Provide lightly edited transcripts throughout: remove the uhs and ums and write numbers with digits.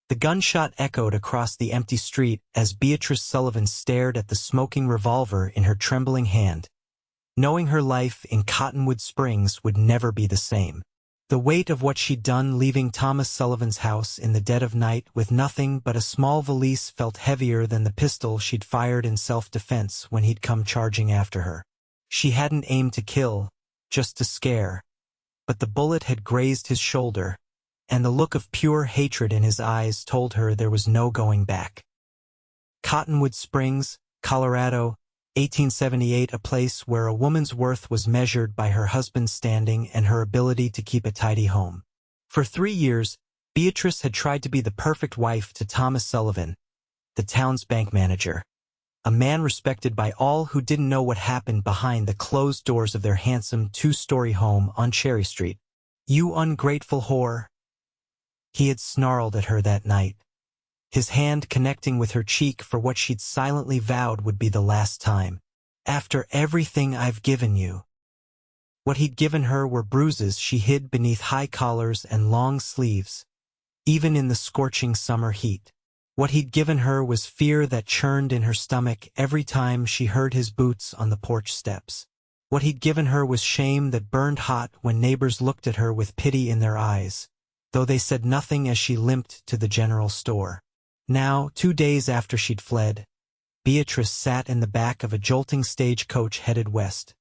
The gunshot echoed across the empty street as Beatrice Sullivan stared at the smoking revolver in her trembling hand, knowing her life in Cottonwood Springs would never be the same. The weight of what she'd done leaving Thomas Sullivan's house in the dead of night with nothing but a small valise felt heavier than the pistol she'd fired in self-defense when he'd come charging after her. She hadn't aimed to kill, just to scare. But the bullet had grazed his shoulder, and the look of pure hatred in his eyes told her there was no going back. Cottonwood Springs, Colorado, 1878, a place where a woman's worth was measured by her husband's standing and her ability to keep a tidy home. For 3 years, Beatrice had tried to be the perfect wife to Thomas Sullivan, the town's bank manager, a man respected by all who didn't know what happened behind the closed doors of their handsome 2-story home on Cherry Street. "You ungrateful whore," he had snarled at her that night, his hand connecting with her cheek for what she'd silently vowed would be the last time. "After everything I've given you." What he'd given her were bruises she hid beneath high collars and long sleeves, even in the scorching summer heat. What he'd given her was fear that churned in her stomach every time she heard his boots on the porch steps. What he'd given her was shame that burned hot when neighbors looked at her with pity in their eyes, though they said nothing as she limped to the general store. Now, 2 days after she'd fled, Beatrice sat in the back of a jolting stagecoach headed west,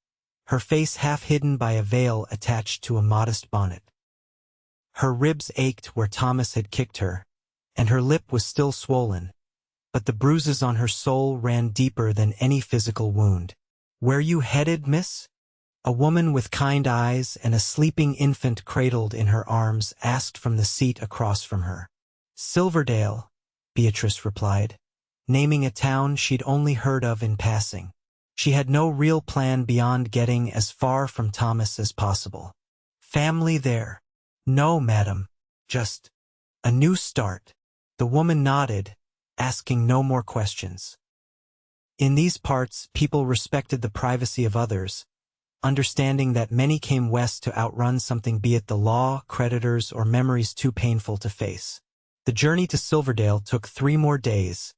her face half hidden by a veil attached to a modest bonnet. Her ribs ached where Thomas had kicked her, and her lip was still swollen, but the bruises on her soul ran deeper than any physical wound. "Where you headed, miss?" A woman with kind eyes and a sleeping infant cradled in her arms asked from the seat across from her. "Silverdale," Beatrice replied, naming a town she'd only heard of in passing. She had no real plan beyond getting as far from Thomas as possible. "Family there?" "No, madam. Just a new start." The woman nodded, asking no more questions. In these parts, people respected the privacy of others, understanding that many came west to outrun something, be it the law, creditors, or memories too painful to face. The journey to Silverdale took 3 more days,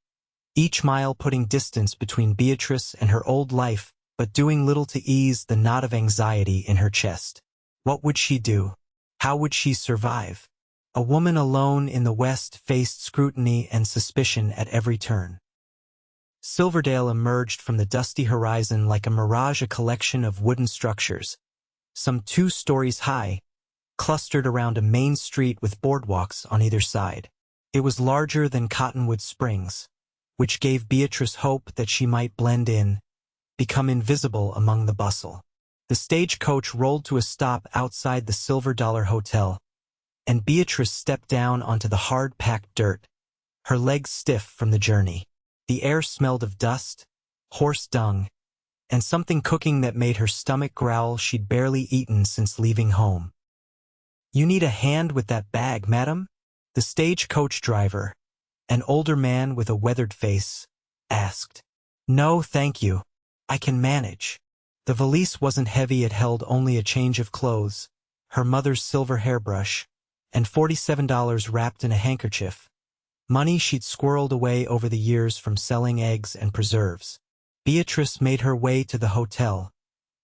each mile putting distance between Beatrice and her old life, but doing little to ease the knot of anxiety in her chest. What would she do? How would she survive? A woman alone in the West faced scrutiny and suspicion at every turn. Silverdale emerged from the dusty horizon like a mirage, a collection of wooden structures, some 2 stories high, clustered around a main street with boardwalks on either side. It was larger than Cottonwood Springs, which gave Beatrice hope that she might blend in, become invisible among the bustle. The stagecoach rolled to a stop outside the Silver Dollar Hotel, and Beatrice stepped down onto the hard-packed dirt, her legs stiff from the journey. The air smelled of dust, horse dung, and something cooking that made her stomach growl. She'd barely eaten since leaving home. "You need a hand with that bag, madam?" the stagecoach driver, an older man with a weathered face, asked. "No, thank you. I can manage." The valise wasn't heavy. It held only a change of clothes, her mother's silver hairbrush, and $47 wrapped in a handkerchief, money she'd squirreled away over the years from selling eggs and preserves. Beatrice made her way to the hotel,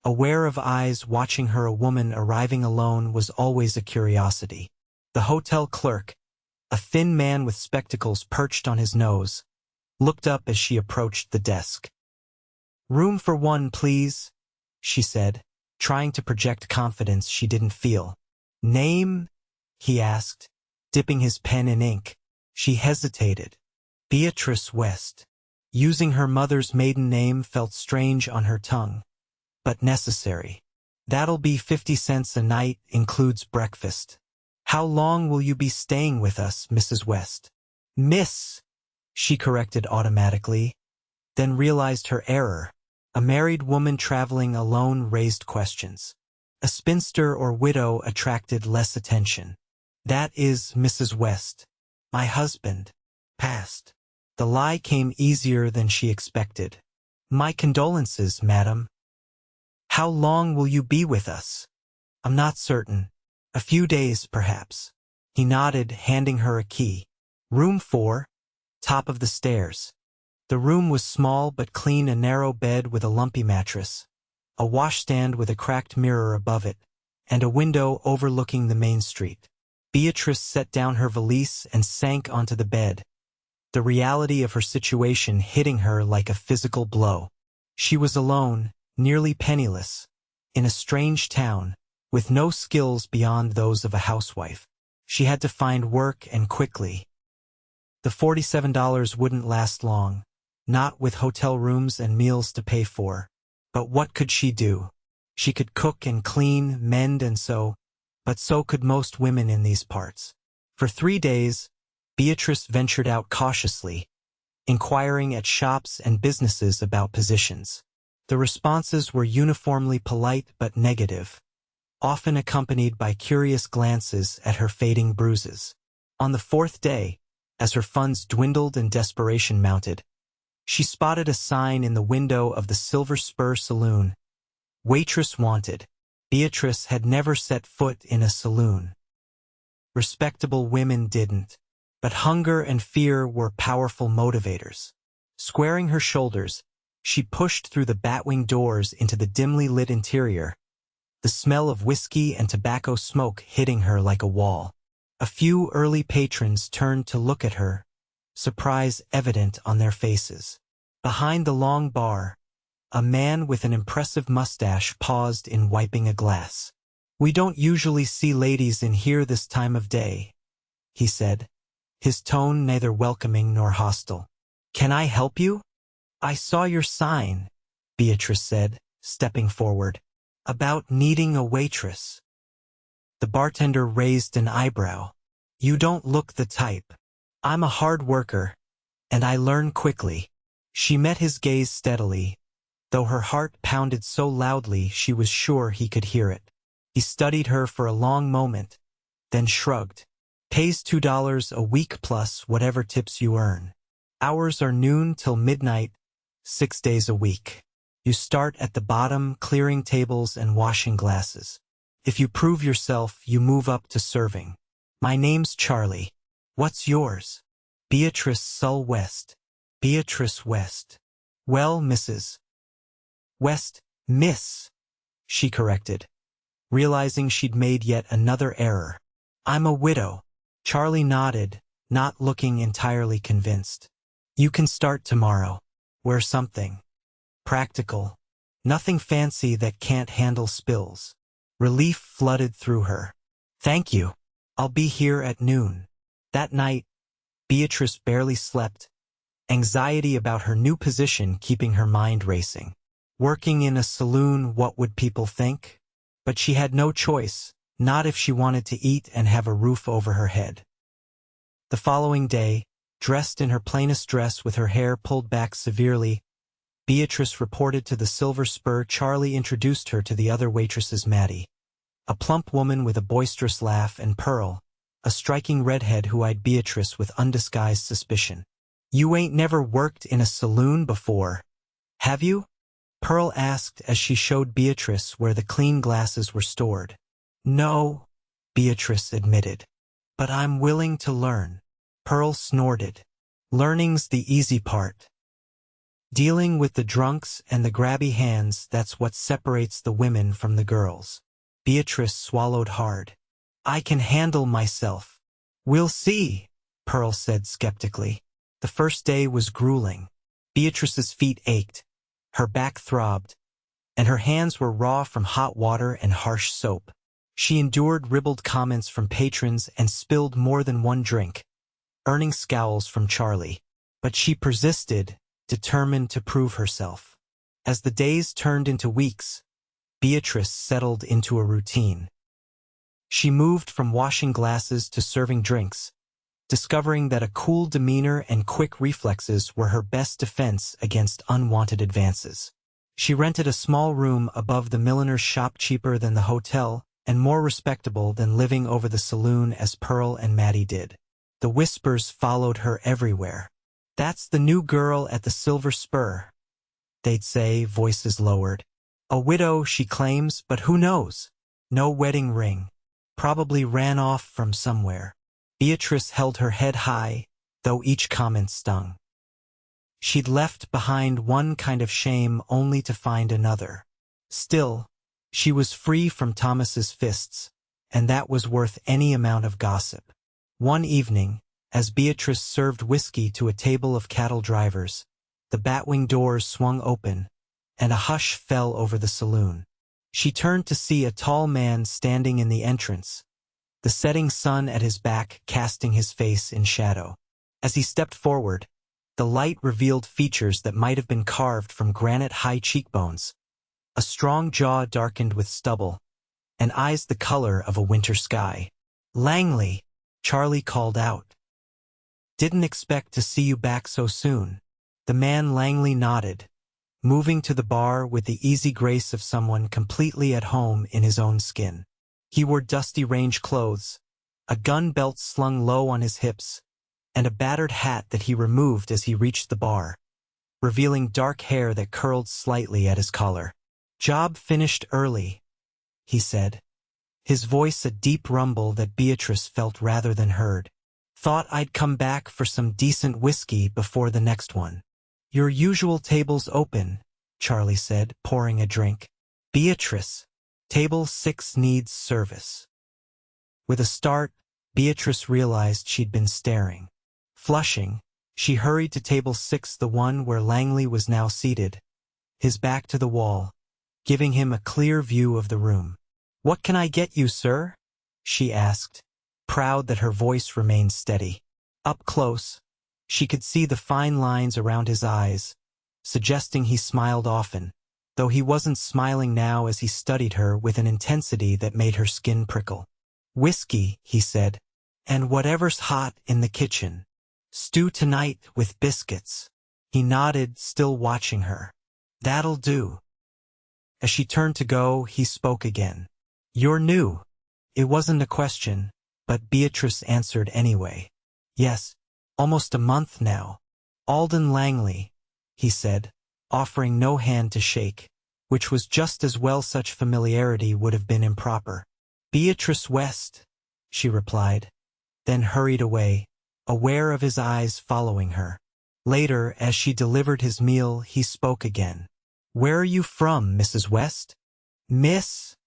aware of eyes watching her. A woman arriving alone was always a curiosity. The hotel clerk, a thin man with spectacles perched on his nose, looked up as she approached the desk. "Room for 1, please," she said, trying to project confidence she didn't feel. "Name?" he asked, dipping his pen in ink. She hesitated. Beatrice West. Using her mother's maiden name felt strange on her tongue, but necessary. "That'll be 50 cents a night, includes breakfast." "How long will you be staying with us, Mrs. West?" "Miss," she corrected automatically, then realized her error. A married woman traveling alone raised questions. A spinster or widow attracted less attention. "That is Mrs. West. My husband passed." The lie came easier than she expected. "My condolences, madam." "How long will you be with us?" "I'm not certain. A few days, perhaps." He nodded, handing her a key. Room 4, top of the stairs. The room was small but clean, a narrow bed with a lumpy mattress, a washstand with a cracked mirror above it, and a window overlooking the main street. Beatrice set down her valise and sank onto the bed, the reality of her situation hitting her like a physical blow. She was alone, nearly penniless, in a strange town, with no skills beyond those of a housewife. She had to find work, and quickly. The $47 wouldn't last long, not with hotel rooms and meals to pay for. But what could she do? She could cook and clean, mend and sew, but so could most women in these parts. For 3 days, Beatrice ventured out cautiously, inquiring at shops and businesses about positions. The responses were uniformly polite but negative, often accompanied by curious glances at her fading bruises. On the 4th day, as her funds dwindled and desperation mounted, she spotted a sign in the window of the Silver Spur Saloon. Waitress wanted. Beatrice had never set foot in a saloon. Respectable women didn't. But hunger and fear were powerful motivators. Squaring her shoulders, she pushed through the batwing doors into the dimly lit interior, the smell of whiskey and tobacco smoke hitting her like a wall. A few early patrons turned to look at her, surprise evident on their faces. Behind the long bar, a man with an impressive mustache paused in wiping a glass. "We don't usually see ladies in here this time of day," he said, his tone neither welcoming nor hostile. "Can I help you?" "I saw your sign," Beatrice said, stepping forward. "About needing a waitress." The bartender raised an eyebrow. "You don't look the type." "I'm a hard worker, and I learn quickly." She met his gaze steadily, though her heart pounded so loudly she was sure he could hear it. He studied her for a long moment, then shrugged. "Pays $2 a week plus whatever tips you earn. Hours are noon till midnight, 6 days a week. You start at the bottom, clearing tables and washing glasses. If you prove yourself, you move up to serving. My name's Charlie. What's yours?" "Beatrice Sullivan West." "Beatrice West. Well, Mrs. West, Miss," she corrected, realizing she'd made yet another error. "I'm a widow." Charlie nodded, not looking entirely convinced. "You can start tomorrow. Wear something practical. Nothing fancy that can't handle spills." Relief flooded through her. "Thank you. I'll be here at noon." That night, Beatrice barely slept, anxiety about her new position keeping her mind racing. Working in a saloon, what would people think? But she had no choice, not if she wanted to eat and have a roof over her head. The following day, dressed in her plainest dress with her hair pulled back severely, Beatrice reported to the Silver Spur. Charlie introduced her to the other waitresses, Maddie, a plump woman with a boisterous laugh, and Pearl, a striking redhead who eyed Beatrice with undisguised suspicion. "You ain't never worked in a saloon before, have you?" Pearl asked as she showed Beatrice where the clean glasses were stored. "No," Beatrice admitted. "But I'm willing to learn." Pearl snorted. "Learning's the easy part. Dealing with the drunks and the grabby hands, that's what separates the women from the girls." Beatrice swallowed hard. "I can handle myself." "We'll see," Pearl said skeptically. The first day was grueling. Beatrice's feet ached, her back throbbed, and her hands were raw from hot water and harsh soap. She endured ribald comments from patrons and spilled more than one drink, earning scowls from Charlie. But she persisted, determined to prove herself. As the days turned into weeks, Beatrice settled into a routine. She moved from washing glasses to serving drinks, discovering that a cool demeanor and quick reflexes were her best defense against unwanted advances. She rented a small room above the milliner's shop, cheaper than the hotel and more respectable than living over the saloon as Pearl and Maddie did. The whispers followed her everywhere. "That's the new girl at the Silver Spur," they'd say, voices lowered. "A widow, she claims, but who knows? No wedding ring. Probably ran off from somewhere." Beatrice held her head high, though each comment stung. She'd left behind one kind of shame only to find another. Still, she was free from Thomas's fists, and that was worth any amount of gossip. One evening, as Beatrice served whiskey to a table of cattle drivers, the batwing doors swung open, and a hush fell over the saloon. She turned to see a tall man standing in the entrance, the setting sun at his back casting his face in shadow. As he stepped forward, the light revealed features that might have been carved from granite-high cheekbones, a strong jaw darkened with stubble, and eyes the color of a winter sky. "Langley," Charlie called out. "Didn't expect to see you back so soon." The man Langley nodded, moving to the bar with the easy grace of someone completely at home in his own skin. He wore dusty range clothes, a gun belt slung low on his hips, and a battered hat that he removed as he reached the bar, revealing dark hair that curled slightly at his collar. "Job finished early," he said, his voice a deep rumble that Beatrice felt rather than heard. "Thought I'd come back for some decent whiskey before the next one." "Your usual table's open," Charlie said, pouring a drink. "Beatrice, table 6 needs service." With a start, Beatrice realized she'd been staring. Flushing, she hurried to table 6, the one where Langley was now seated, his back to the wall, giving him a clear view of the room. "What can I get you, sir?" she asked, proud that her voice remained steady. Up close, she could see the fine lines around his eyes, suggesting he smiled often, though he wasn't smiling now as he studied her with an intensity that made her skin prickle. "Whiskey," he said, "and whatever's hot in the kitchen. Stew tonight with biscuits." He nodded, still watching her. "That'll do." As she turned to go, he spoke again. "You're new." It wasn't a question, but Beatrice answered anyway. "Yes, almost a month now." "Alden Langley," he said, offering no hand to shake, which was just as well such familiarity would have been improper. "Beatrice West," she replied, then hurried away, aware of his eyes following her. Later, as she delivered his meal, he spoke again. "Where are you from, Mrs. West?" "Miss,"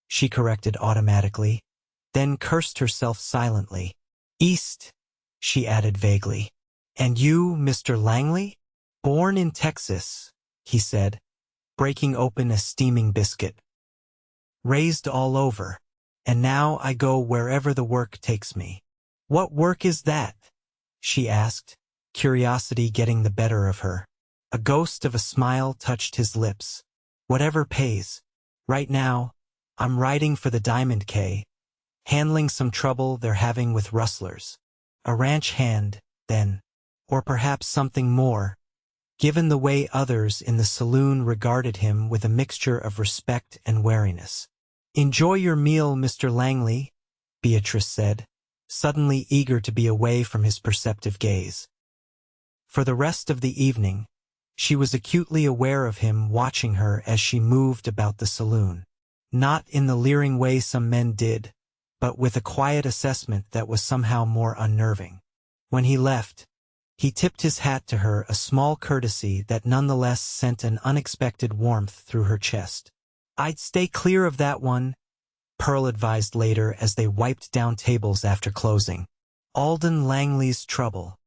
she corrected automatically, then cursed herself silently. "East," she added vaguely. "And you, Mr. Langley?" "Born in Texas," he said, breaking open a steaming biscuit. "Raised all over, and now I go wherever the work takes me." "What work is that?" she asked, curiosity getting the better of her. A ghost of a smile touched his lips. "Whatever pays. Right now, I'm riding for the Diamond K, handling some trouble they're having with rustlers. A ranch hand, then. Or perhaps something more, given the way others in the saloon regarded him with a mixture of respect and wariness." "Enjoy your meal, Mr. Langley," Beatrice said, suddenly eager to be away from his perceptive gaze. For the rest of the evening, she was acutely aware of him watching her as she moved about the saloon. Not in the leering way some men did, but with a quiet assessment that was somehow more unnerving. When he left, he tipped his hat to her, a small courtesy that nonetheless sent an unexpected warmth through her chest. "I'd stay clear of that one," Pearl advised later as they wiped down tables after closing. "Alden Langley's trouble."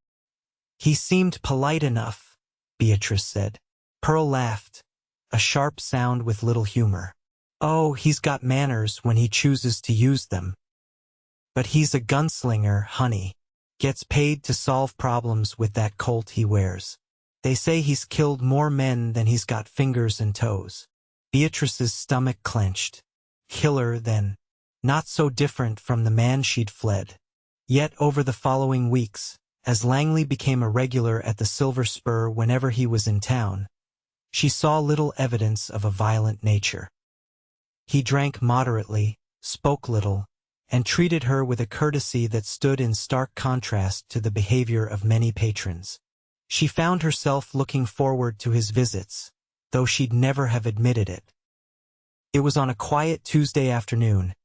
"He seemed polite enough," Beatrice said. Pearl laughed, a sharp sound with little humor. "Oh, he's got manners when he chooses to use them. But he's a gunslinger, honey. Gets paid to solve problems with that Colt he wears. They say he's killed more men than he's got fingers and toes." Beatrice's stomach clenched. Killer, then. Not so different from the man she'd fled. Yet over the following weeks, as Langley became a regular at the Silver Spur whenever he was in town, she saw little evidence of a violent nature. He drank moderately, spoke little, and treated her with a courtesy that stood in stark contrast to the behavior of many patrons. She found herself looking forward to his visits, though she'd never have admitted it. It was on a quiet Tuesday afternoon,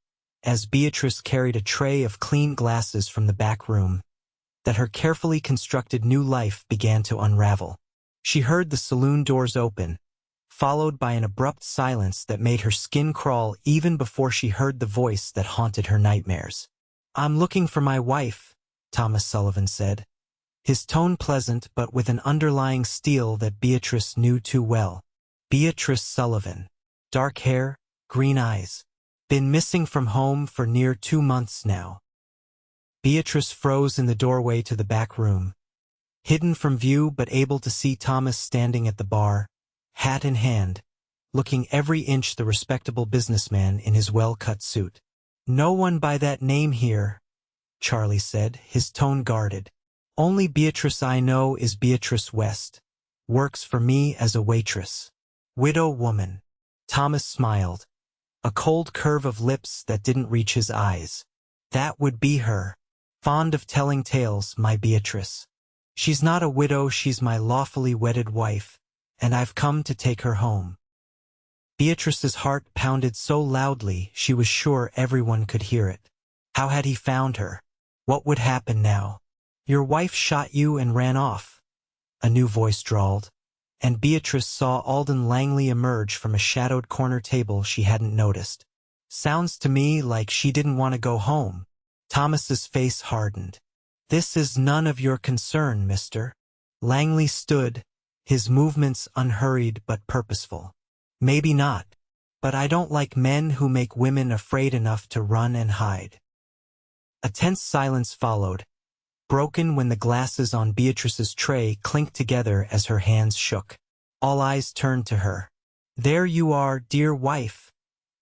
as Beatrice carried a tray of clean glasses from the back room, that her carefully constructed new life began to unravel. She heard the saloon doors open, followed by an abrupt silence that made her skin crawl even before she heard the voice that haunted her nightmares. "I'm looking for my wife," Thomas Sullivan said, his tone pleasant but with an underlying steel that Beatrice knew too well. Beatrice Sullivan. Dark hair, green eyes. Been missing from home for near 2 months now. Beatrice froze in the doorway to the back room, hidden from view but able to see Thomas standing at the bar, hat in hand, looking every inch the respectable businessman in his well-cut suit. "No one by that name here," Charlie said, his tone guarded. "Only Beatrice I know is Beatrice West. Works for me as a waitress. Widow woman." Thomas smiled, a cold curve of lips that didn't reach his eyes. "That would be her. Fond of telling tales, my Beatrice. She's not a widow, she's my lawfully wedded wife, and I've come to take her home." Beatrice's heart pounded so loudly she was sure everyone could hear it. How had he found her? What would happen now? "Your wife shot you and ran off," a new voice drawled, and Beatrice saw Alden Langley emerge from a shadowed corner table she hadn't noticed. "Sounds to me like she didn't want to go home." Thomas's face hardened. "This is none of your concern, mister." Langley stood, his movements unhurried but purposeful. "Maybe not, but I don't like men who make women afraid enough to run and hide." A tense silence followed, broken when the glasses on Beatrice's tray clinked together as her hands shook. All eyes turned to her. "There you are, dear wife,"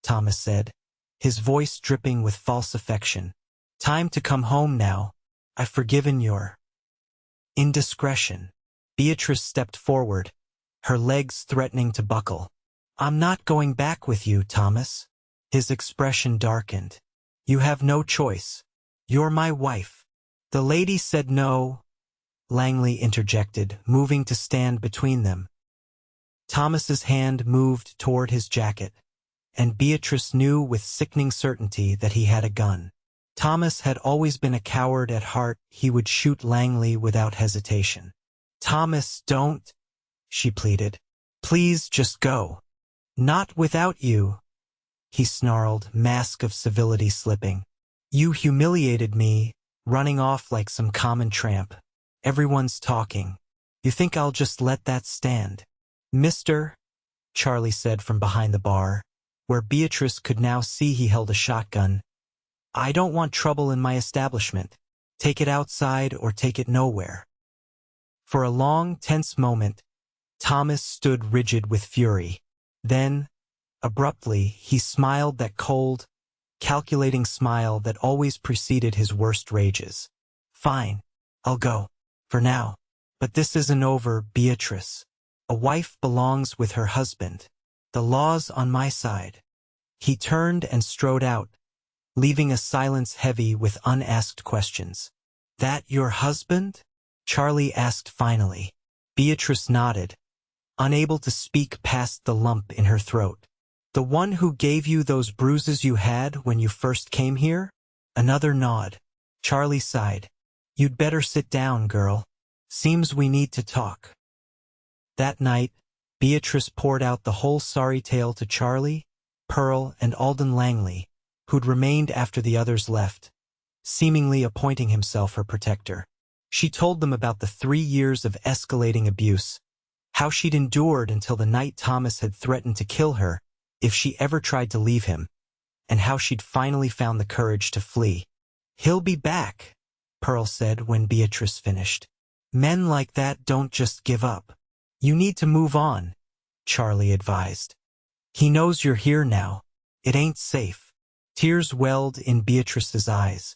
Thomas said, his voice dripping with false affection. "Time to come home now. I've forgiven your indiscretion." Beatrice stepped forward, her legs threatening to buckle. "I'm not going back with you, Thomas." His expression darkened. "You have no choice. You're my wife." "The lady said no," Langley interjected, moving to stand between them. Thomas's hand moved toward his jacket, and Beatrice knew with sickening certainty that he had a gun. Thomas had always been a coward at heart. He would shoot Langley without hesitation. "Thomas, don't," she pleaded. "Please just go." "Not without you," he snarled, mask of civility slipping. "You humiliated me, running off like some common tramp. Everyone's talking. You think I'll just let that stand?" "Mister," Charlie said from behind the bar, where Beatrice could now see he held a shotgun, "I don't want trouble in my establishment. Take it outside or take it nowhere." For a long, tense moment, Thomas stood rigid with fury. Then, abruptly, he smiled that cold, calculating smile that always preceded his worst rages. "Fine, I'll go. For now. But this isn't over, Beatrice. A wife belongs with her husband. The law's on my side." He turned and strode out, leaving a silence heavy with unasked questions. "That your husband?" Charlie asked finally. Beatrice nodded, unable to speak past the lump in her throat. "The one who gave you those bruises you had when you first came here?" Another nod. Charlie sighed. "You'd better sit down, girl. Seems we need to talk." That night, Beatrice poured out the whole sorry tale to Charlie, Pearl, and Alden Langley, who'd remained after the others left, seemingly appointing himself her protector. She told them about the 3 years of escalating abuse, how she'd endured until the night Thomas had threatened to kill her if she ever tried to leave him, and how she'd finally found the courage to flee. "He'll be back," Pearl said when Beatrice finished. "Men like that don't just give up. You need to move on," Charlie advised. "He knows you're here now. It ain't safe." Tears welled in Beatrice's eyes.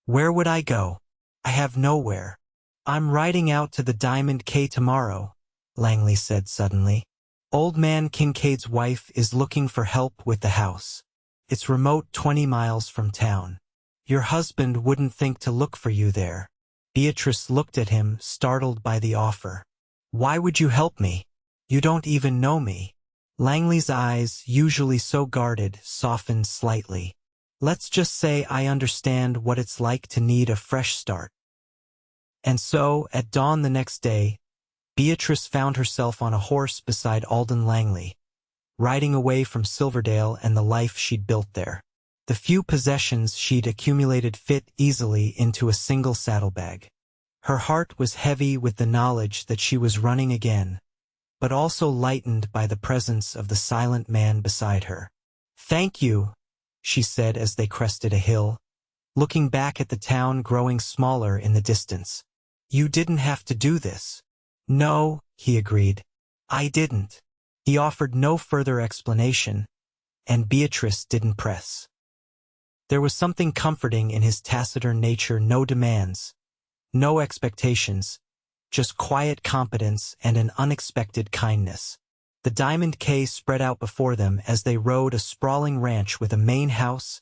"Where would I go? I have nowhere." "I'm riding out to the Diamond K tomorrow," Langley said suddenly. "Old man Kincaid's wife is looking for help with the house. It's remote 20 miles from town. Your husband wouldn't think to look for you there." Beatrice looked at him, startled by the offer. "Why would you help me? You don't even know me." Langley's eyes, usually so guarded, softened slightly. "Let's just say I understand what it's like to need a fresh start." And so, at dawn the next day, Beatrice found herself on a horse beside Alden Langley, riding away from Silverdale and the life she'd built there. The few possessions she'd accumulated fit easily into a single saddlebag. Her heart was heavy with the knowledge that she was running again, but also lightened by the presence of the silent man beside her. "Thank you," she said as they crested a hill, looking back at the town growing smaller in the distance. "You didn't have to do this." "No," he agreed. "I didn't." He offered no further explanation, and Beatrice didn't press. There was something comforting in his taciturn nature, no demands, no expectations, just quiet competence and an unexpected kindness. The Diamond K spread out before them as they rode a sprawling ranch with a main house,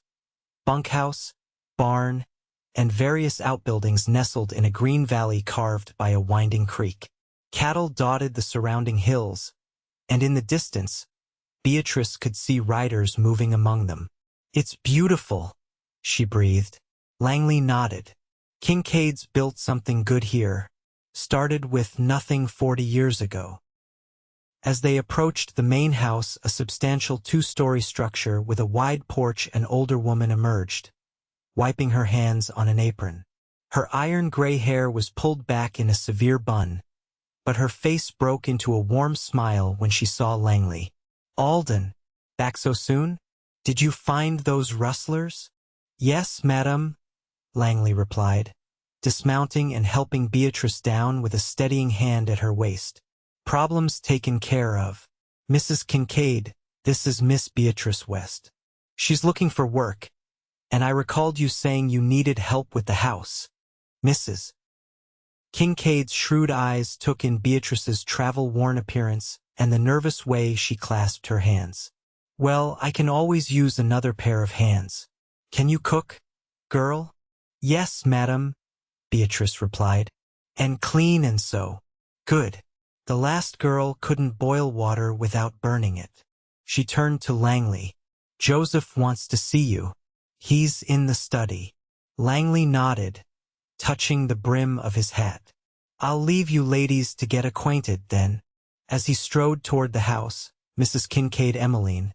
bunkhouse, barn, and various outbuildings nestled in a green valley carved by a winding creek. Cattle dotted the surrounding hills, and in the distance, Beatrice could see riders moving among them. "It's beautiful," she breathed. Langley nodded. "Kincaid's built something good here. Started with nothing 40 years ago." As they approached the main house, a substantial two-story structure with a wide porch, an older woman emerged, wiping her hands on an apron. Her iron-gray hair was pulled back in a severe bun, but her face broke into a warm smile when she saw Langley. "Alden, back so soon? Did you find those rustlers?" "Yes, madam," Langley replied, dismounting and helping Beatrice down with a steadying hand at her waist. "Problems taken care of. Mrs. Kincaid, this is Miss Beatrice West. She's looking for work, and I recalled you saying you needed help with the house." Mrs. Kincaid's shrewd eyes took in Beatrice's travel-worn appearance and the nervous way she clasped her hands. "Well, I can always use another pair of hands. Can you cook, girl?" "Yes, madam," Beatrice replied. "And clean and sew." "Good." The last girl couldn't boil water without burning it. She turned to Langley. "Joseph wants to see you. He's in the study." Langley nodded, touching the brim of his hat. "I'll leave you ladies to get acquainted, then." As he strode toward the house, Mrs. Kincaid Emmeline,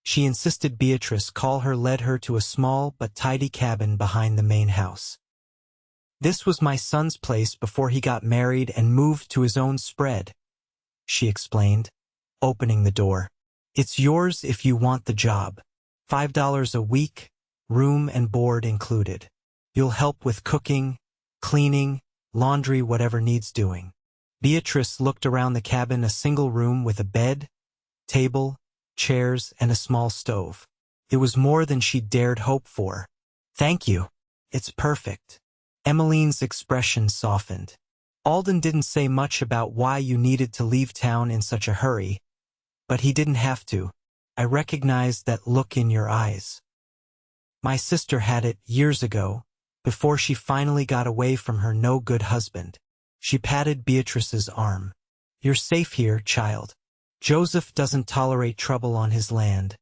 she insisted Beatrice call her, led her to a small but tidy cabin behind the main house. "This was my son's place before he got married and moved to his own spread," she explained, opening the door. "It's yours if you want the job. $5 a week, room and board included. You'll help with cooking, cleaning, laundry, whatever needs doing." Beatrice looked around the cabin, a single room with a bed, table, chairs, and a small stove. It was more than she dared hope for. "Thank you. It's perfect." Emmeline's expression softened. "Alden didn't say much about why you needed to leave town in such a hurry, but he didn't have to. I recognized that look in your eyes. My sister had it years ago, before she finally got away from her no-good husband." She patted Beatrice's arm. "You're safe here, child. Joseph doesn't tolerate trouble on his land,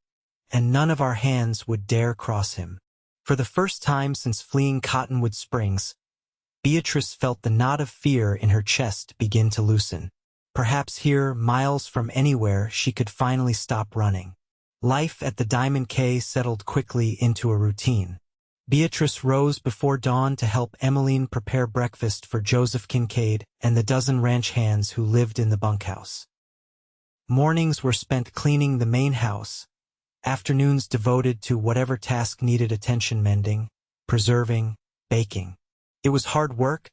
and none of our hands would dare cross him." For the first time since fleeing Cottonwood Springs, Beatrice felt the knot of fear in her chest begin to loosen. Perhaps here, miles from anywhere, she could finally stop running. Life at the Diamond K settled quickly into a routine. Beatrice rose before dawn to help Emmeline prepare breakfast for Joseph Kincaid and the dozen ranch hands who lived in the bunkhouse. Mornings were spent cleaning the main house, afternoons devoted to whatever task needed attention: mending, preserving, baking. It was hard work,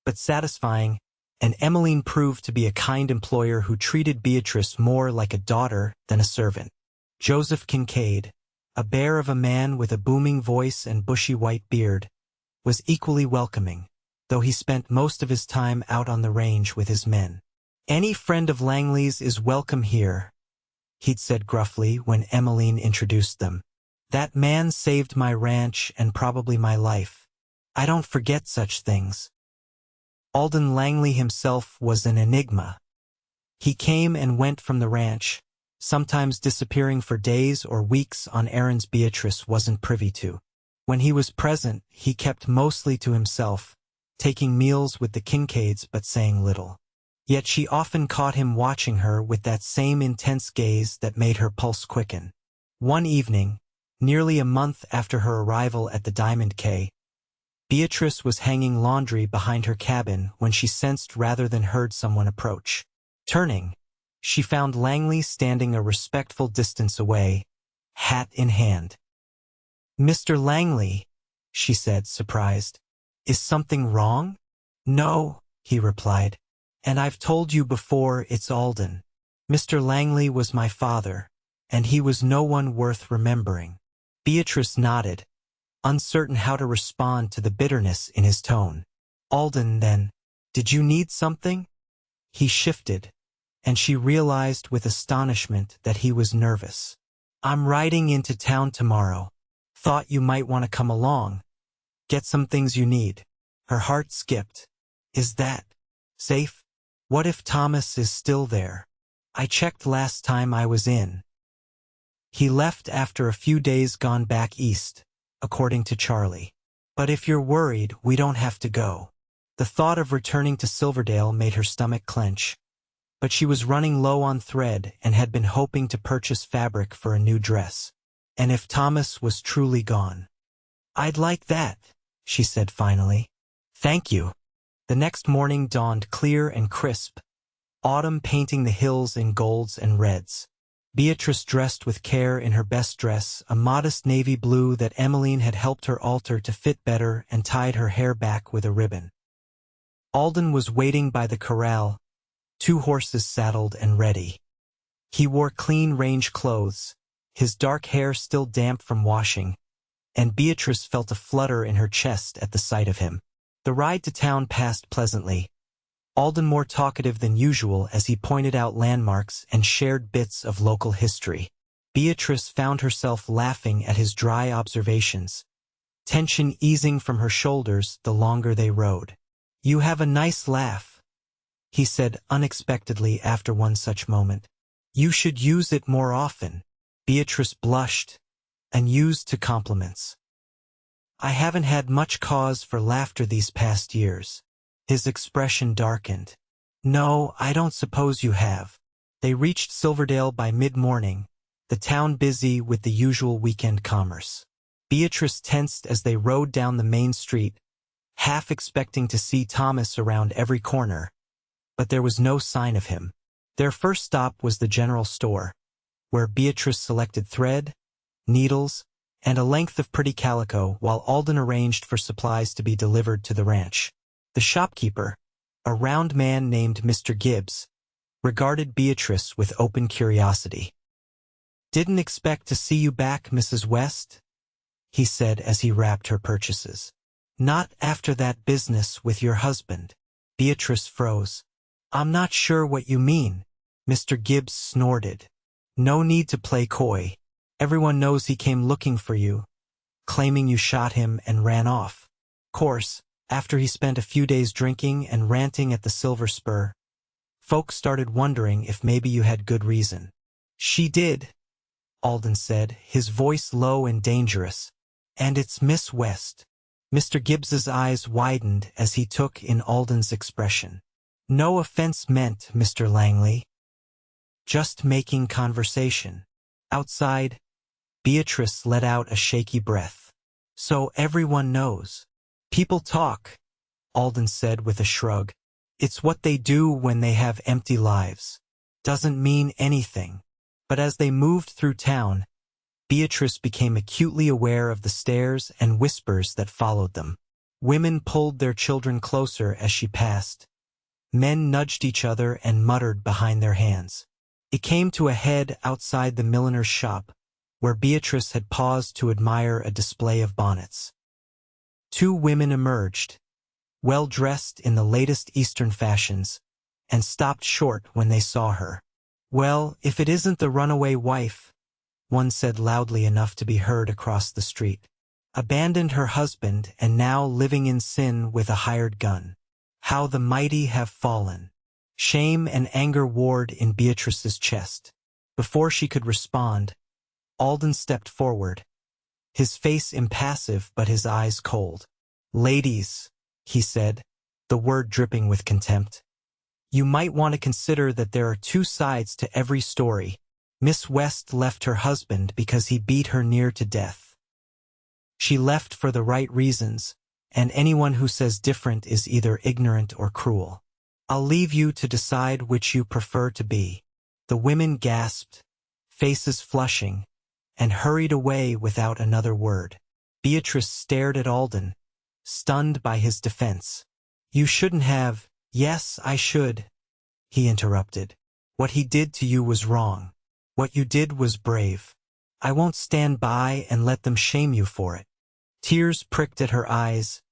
but satisfying, and Emmeline proved to be a kind employer who treated Beatrice more like a daughter than a servant. Joseph Kincaid, a bear of a man with a booming voice and bushy white beard, was equally welcoming, though he spent most of his time out on the range with his men. "Any friend of Langley's is welcome here," he'd said gruffly when Emmeline introduced them. "That man saved my ranch and probably my life. I don't forget such things." Alden Langley himself was an enigma. He came and went from the ranch, sometimes disappearing for days or weeks on errands Beatrice wasn't privy to. When he was present, he kept mostly to himself, taking meals with the Kincaids but saying little. Yet she often caught him watching her with that same intense gaze that made her pulse quicken. One evening, nearly a month after her arrival at the Diamond K, Beatrice was hanging laundry behind her cabin when she sensed rather than heard someone approach. Turning, she found Langley standing a respectful distance away, hat in hand. "Mr. Langley," she said, surprised. "Is something wrong?" "No," he replied. "And I've told you before, it's Alden. Mr. Langley was my father, and he was no one worth remembering." Beatrice nodded, uncertain how to respond to the bitterness in his tone. "Alden, then. Did you need something?" He shifted, and she realized with astonishment that he was nervous. "I'm riding into town tomorrow. Thought you might want to come along. Get some things you need." Her heart skipped. "Is that safe? What if Thomas is still there? I checked last time I was in." He left after a few days gone back east, according to Charlie. "But if you're worried, we don't have to go." The thought of returning to Silverdale made her stomach clench. But she was running low on thread and had been hoping to purchase fabric for a new dress. And if Thomas was truly gone? "I'd like that," she said finally. "Thank you." The next morning dawned clear and crisp, autumn painting the hills in golds and reds. Beatrice dressed with care in her best dress, a modest navy blue that Emmeline had helped her alter to fit better, and tied her hair back with a ribbon. Alden was waiting by the corral, 2 horses saddled and ready. He wore clean range clothes, his dark hair still damp from washing, and Beatrice felt a flutter in her chest at the sight of him. The ride to town passed pleasantly, Alden more talkative than usual as he pointed out landmarks and shared bits of local history. Beatrice found herself laughing at his dry observations, tension easing from her shoulders the longer they rode. "You have a nice laugh," he said unexpectedly after one such moment. "You should use it more often." Beatrice blushed, unused to compliments. "I haven't had much cause for laughter these past years." His expression darkened. "No, I don't suppose you have." They reached Silverdale by mid-morning, the town busy with the usual weekend commerce. Beatrice tensed as they rode down the main street, half expecting to see Thomas around every corner, but there was no sign of him. Their first stop was the general store, where Beatrice selected thread, needles, and a length of pretty calico while Alden arranged for supplies to be delivered to the ranch. The shopkeeper, a round man named Mr. Gibbs, regarded Beatrice with open curiosity. "Didn't expect to see you back, Mrs. West," he said as he wrapped her purchases. "Not after that business with your husband." Beatrice froze. "I'm not sure what you mean," Mr. Gibbs snorted. "No need to play coy. Everyone knows he came looking for you, claiming you shot him and ran off. Course, after he spent a few days drinking and ranting at the Silver Spur, folks started wondering if maybe you had good reason." "She did," Alden said, his voice low and dangerous. "And it's Miss West." Mr. Gibbs's eyes widened as he took in Alden's expression. "No offense meant, Mr. Langley. Just making conversation." Outside, Beatrice let out a shaky breath. "So everyone knows." "People talk," Alden said with a shrug. "It's what they do when they have empty lives. Doesn't mean anything." But as they moved through town, Beatrice became acutely aware of the stares and whispers that followed them. Women pulled their children closer as she passed. Men nudged each other and muttered behind their hands. It came to a head outside the milliner's shop, where Beatrice had paused to admire a display of bonnets. 2 women emerged, well-dressed in the latest Eastern fashions, and stopped short when they saw her. "Well, if it isn't the runaway wife," one said loudly enough to be heard across the street. "Abandoned her husband and now living in sin with a hired gun. How the mighty have fallen." Shame and anger warred in Beatrice's chest. Before she could respond, Alden stepped forward, his face impassive but his eyes cold. "Ladies," he said, the word dripping with contempt. You might want to consider that there are two sides to every story. Miss West left her husband because he beat her near to death. She left for the right reasons, and anyone who says different is either ignorant or cruel. I'll leave you to decide which you prefer to be. The women gasped, faces flushing, and hurried away without another word. Beatrice stared at Alden, stunned by his defense. You shouldn't have. Yes, I should, he interrupted. What he did to you was wrong. What you did was brave. I won't stand by and let them shame you for it. Tears pricked at her eyes,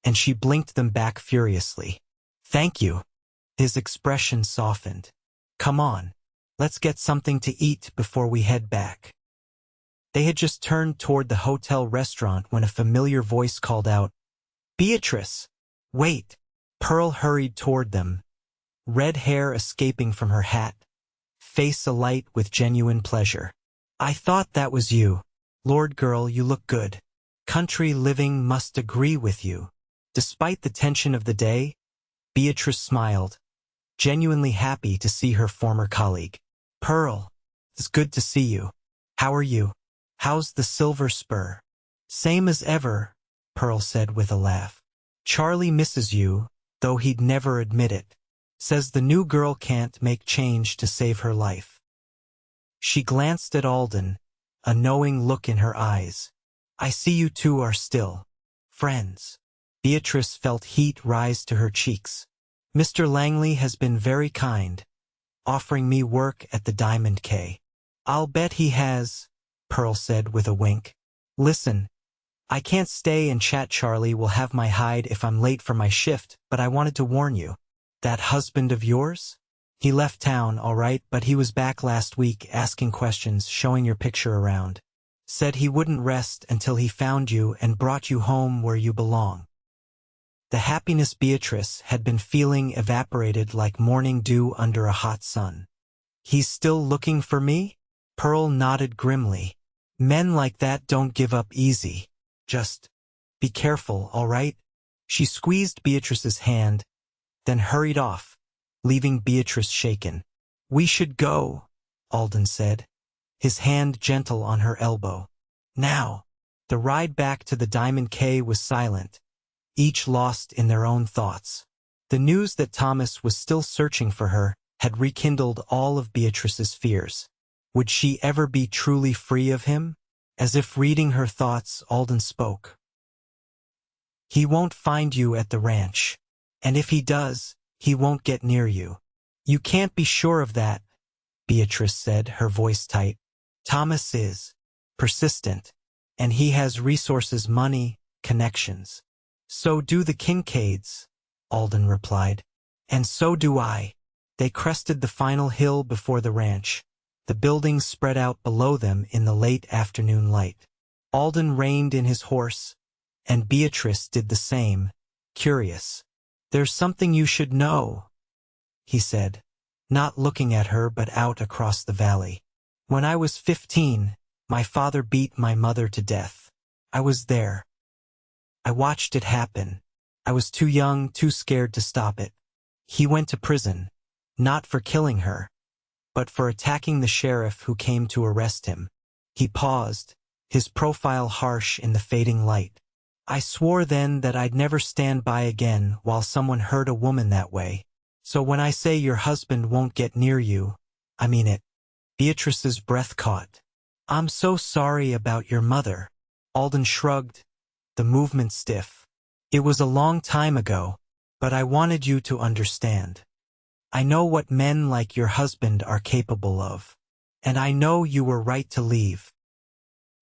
and she blinked them back furiously. Thank you. His expression softened. Come on, let's get something to eat before we head back. They had just turned toward the hotel restaurant when a familiar voice called out, Beatrice! Wait! Pearl hurried toward them, red hair escaping from her hat, face alight with genuine pleasure. I thought that was you. Lord girl, you look good. Country living must agree with you. Despite the tension of the day, Beatrice smiled, genuinely happy to see her former colleague. Pearl, it's good to see you. How are you? How's the Silver Spur? Same as ever, Pearl said with a laugh. Charlie misses you, though he'd never admit it. Says the new girl can't make change to save her life. She glanced at Alden, a knowing look in her eyes. I see you two are still friends. Beatrice felt heat rise to her cheeks. Mr. Langley has been very kind, offering me work at the Diamond K. I'll bet he has, Pearl said with a wink. Listen, I can't stay and chat. Charlie will have my hide if I'm late for my shift, but I wanted to warn you. That husband of yours? He left town, all right, but he was back last week asking questions, showing your picture around. Said he wouldn't rest until he found you and brought you home where you belong. The happiness Beatrice had been feeling evaporated like morning dew under a hot sun. He's still looking for me? Pearl nodded grimly. Men like that don't give up easy. Just be careful, all right? She squeezed Beatrice's hand, then hurried off, leaving Beatrice shaken. We should go, Alden said, his hand gentle on her elbow. Now. The ride back to the Diamond K was silent, each lost in their own thoughts. The news that Thomas was still searching for her had rekindled all of Beatrice's fears. Would she ever be truly free of him? As if reading her thoughts, Alden spoke. He won't find you at the ranch. And if he does, he won't get near you. You can't be sure of that, Beatrice said, her voice tight. Thomas is persistent, and he has resources, money, connections. So do the Kincaids, Alden replied. And so do I. They crested the final hill before the ranch. The buildings spread out below them in the late afternoon light. Alden reined in his horse, and Beatrice did the same, curious. There's something you should know, he said, not looking at her but out across the valley. When I was 15, my father beat my mother to death. I was there. I watched it happen. I was too young, too scared to stop it. He went to prison, not for killing her, but for attacking the sheriff who came to arrest him. He paused, his profile harsh in the fading light. I swore then that I'd never stand by again while someone hurt a woman that way. So when I say your husband won't get near you, I mean it. Beatrice's breath caught. I'm so sorry about your mother. Alden shrugged, the movement stiff. It was a long time ago, but I wanted you to understand. I know what men like your husband are capable of, and I know you were right to leave.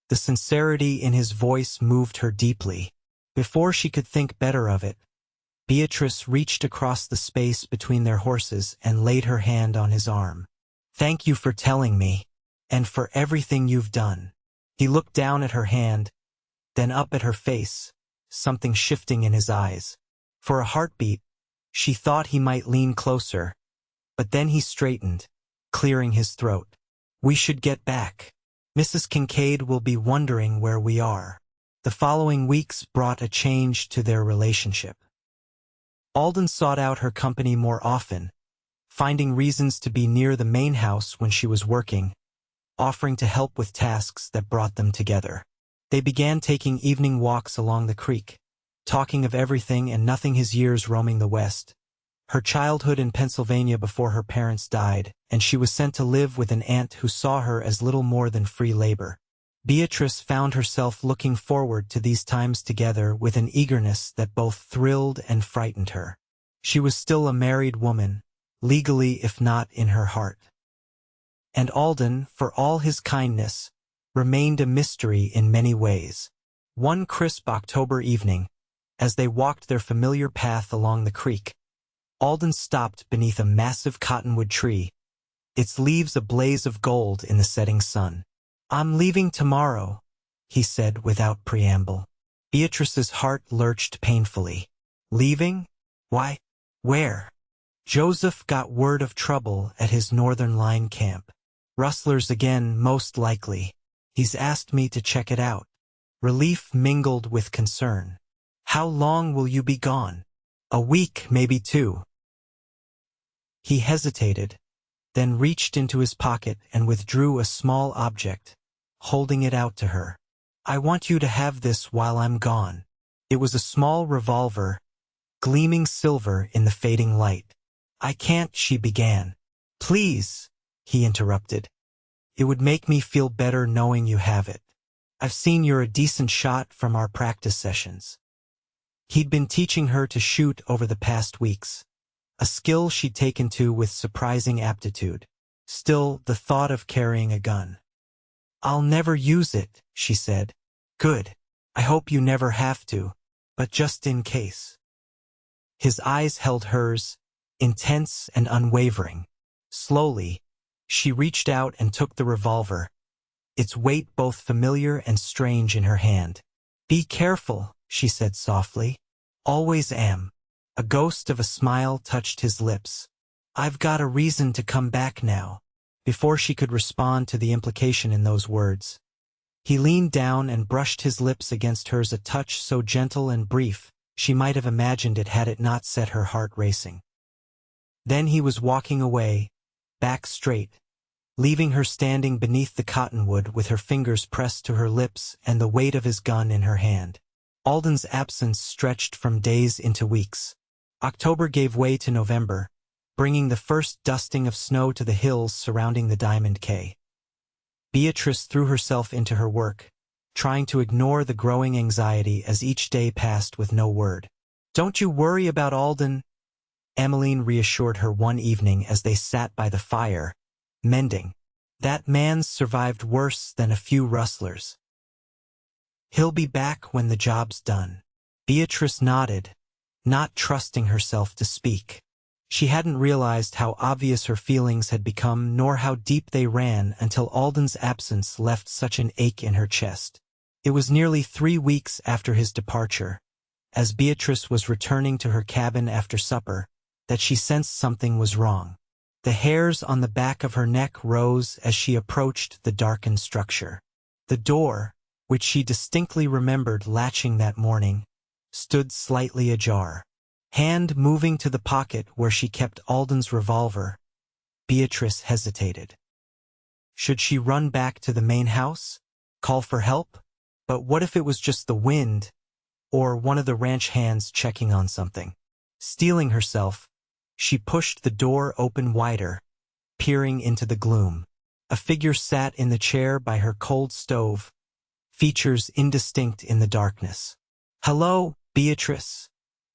The sincerity in his voice moved her deeply. Before she could think better of it, Beatrice reached across the space between their horses and laid her hand on his arm. Thank you for telling me, and for everything you've done. He looked down at her hand, then up at her face, something shifting in his eyes. For a heartbeat, she thought he might lean closer, but then he straightened, clearing his throat. We should get back. Mrs. Kincaid will be wondering where we are. The following weeks brought a change to their relationship. Alden sought out her company more often, finding reasons to be near the main house when she was working, offering to help with tasks that brought them together. They began taking evening walks along the creek, talking of everything and nothing, his years roaming the West, her childhood in Pennsylvania before her parents died, and she was sent to live with an aunt who saw her as little more than free labor. Beatrice found herself looking forward to these times together with an eagerness that both thrilled and frightened her. She was still a married woman, legally if not in her heart. And Alden, for all his kindness, remained a mystery in many ways. One crisp October evening, as they walked their familiar path along the creek, Alden stopped beneath a massive cottonwood tree, its leaves a blaze of gold in the setting sun. "I'm leaving tomorrow," he said without preamble. Beatrice's heart lurched painfully. "Leaving? Why? Where?" "Joseph got word of trouble at his Northern Line camp. Rustlers again, most likely. He's asked me to check it out." Relief mingled with concern. "How long will you be gone?" "A week, maybe 2. He hesitated, then reached into his pocket and withdrew a small object, holding it out to her. "I want you to have this while I'm gone." It was a small revolver, gleaming silver in the fading light. "I can't," she began. "Please," he interrupted. "It would make me feel better knowing you have it. I've seen you're a decent shot from our practice sessions." He'd been teaching her to shoot over the past weeks, a skill she'd taken to with surprising aptitude. Still, the thought of carrying a gun. "I'll never use it," she said. "Good. I hope you never have to, but just in case." His eyes held hers, intense and unwavering. Slowly, she reached out and took the revolver, its weight both familiar and strange in her hand. "Be careful," she said softly. "Always am." A ghost of a smile touched his lips. "I've got a reason to come back now." Before she could respond to the implication in those words, he leaned down and brushed his lips against hers, a touch so gentle and brief she might have imagined it had it not set her heart racing. Then he was walking away, back straight, leaving her standing beneath the cottonwood with her fingers pressed to her lips and the weight of his gun in her hand. Alden's absence stretched from days into weeks. October gave way to November, bringing the first dusting of snow to the hills surrounding the Diamond K. Beatrice threw herself into her work, trying to ignore the growing anxiety as each day passed with no word. "Don't you worry about Alden," Emmeline reassured her one evening as they sat by the fire, mending. "That man's survived worse than a few rustlers. He'll be back when the job's done." Beatrice nodded, not trusting herself to speak. She hadn't realized how obvious her feelings had become nor how deep they ran until Alden's absence left such an ache in her chest. It was nearly 3 weeks after his departure, as Beatrice was returning to her cabin after supper, that she sensed something was wrong. The hairs on the back of her neck rose as she approached the darkened structure. The door, which she distinctly remembered latching that morning, stood slightly ajar. Hand moving to the pocket where she kept Alden's revolver, Beatrice hesitated. Should she run back to the main house? Call for help? But what if it was just the wind, or one of the ranch hands checking on something? Steeling herself, she pushed the door open wider, peering into the gloom. A figure sat in the chair by her cold stove, features indistinct in the darkness. "Hello, Beatrice,"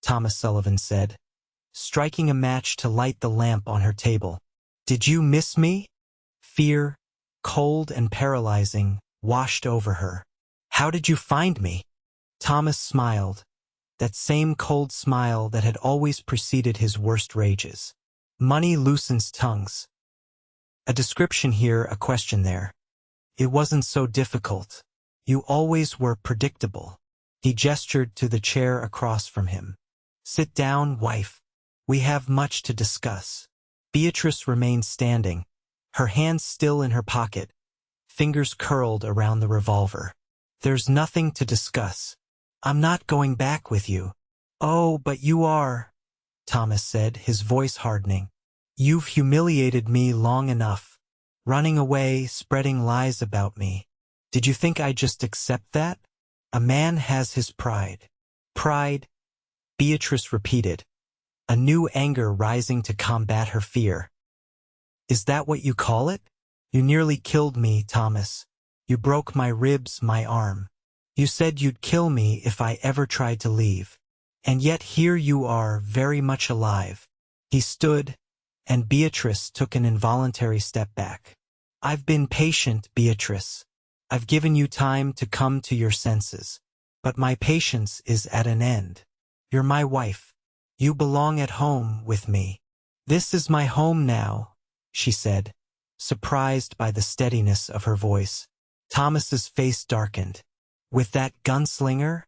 Thomas Sullivan said, striking a match to light the lamp on her table. "Did you miss me?" Fear, cold and paralyzing, washed over her. "How did you find me?" Thomas smiled, that same cold smile that had always preceded his worst rages. "Money loosens tongues. A description here, a question there. It wasn't so difficult. You always were predictable." He gestured to the chair across from him. "Sit down, wife. We have much to discuss." Beatrice remained standing, her hands still in her pocket, fingers curled around the revolver. "There's nothing to discuss. I'm not going back with you." "Oh, but you are." Thomas said, his voice hardening. You've humiliated me long enough, running away, spreading lies about me. Did you think I'd just accept that? A man has his pride. Pride, Beatrice repeated, a new anger rising to combat her fear. Is that what you call it? You nearly killed me, Thomas. You broke my ribs, my arm. You said you'd kill me if I ever tried to leave. And yet here you are, very much alive. He stood, and Beatrice took an involuntary step back. I've been patient, Beatrice. I've given you time to come to your senses. But my patience is at an end. You're my wife. You belong at home with me. This is my home now, she said, surprised by the steadiness of her voice. Thomas's face darkened. With that gunslinger?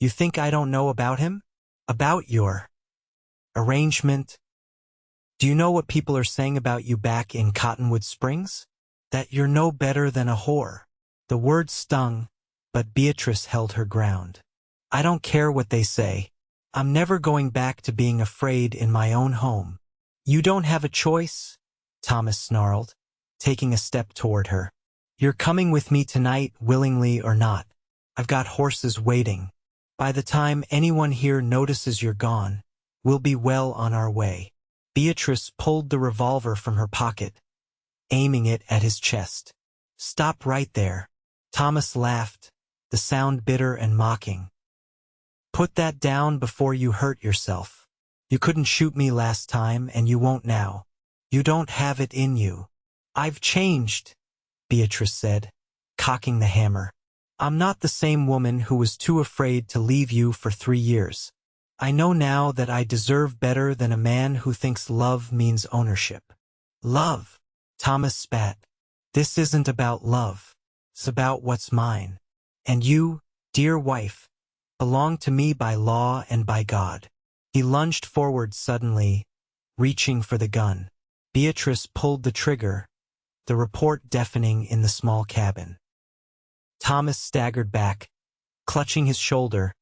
You think I don't know about him? About your arrangement? Do you know what people are saying about you back in Cottonwood Springs? That you're no better than a whore. The word stung, but Beatrice held her ground. I don't care what they say. I'm never going back to being afraid in my own home. You don't have a choice, Thomas snarled, taking a step toward her. You're coming with me tonight, willingly or not. I've got horses waiting. By the time anyone here notices you're gone, we'll be well on our way. Beatrice pulled the revolver from her pocket, aiming it at his chest. Stop right there. Thomas laughed, the sound bitter and mocking. Put that down before you hurt yourself. You couldn't shoot me last time, and you won't now. You don't have it in you. I've changed, Beatrice said, cocking the hammer. I'm not the same woman who was too afraid to leave you for 3 years. I know now that I deserve better than a man who thinks love means ownership. Love, Thomas spat. This isn't about love. It's about what's mine. And you, dear wife, belong to me by law and by God. He lunged forward suddenly, reaching for the gun. Beatrice pulled the trigger, the report deafening in the small cabin. Thomas staggered back, clutching his shoulder,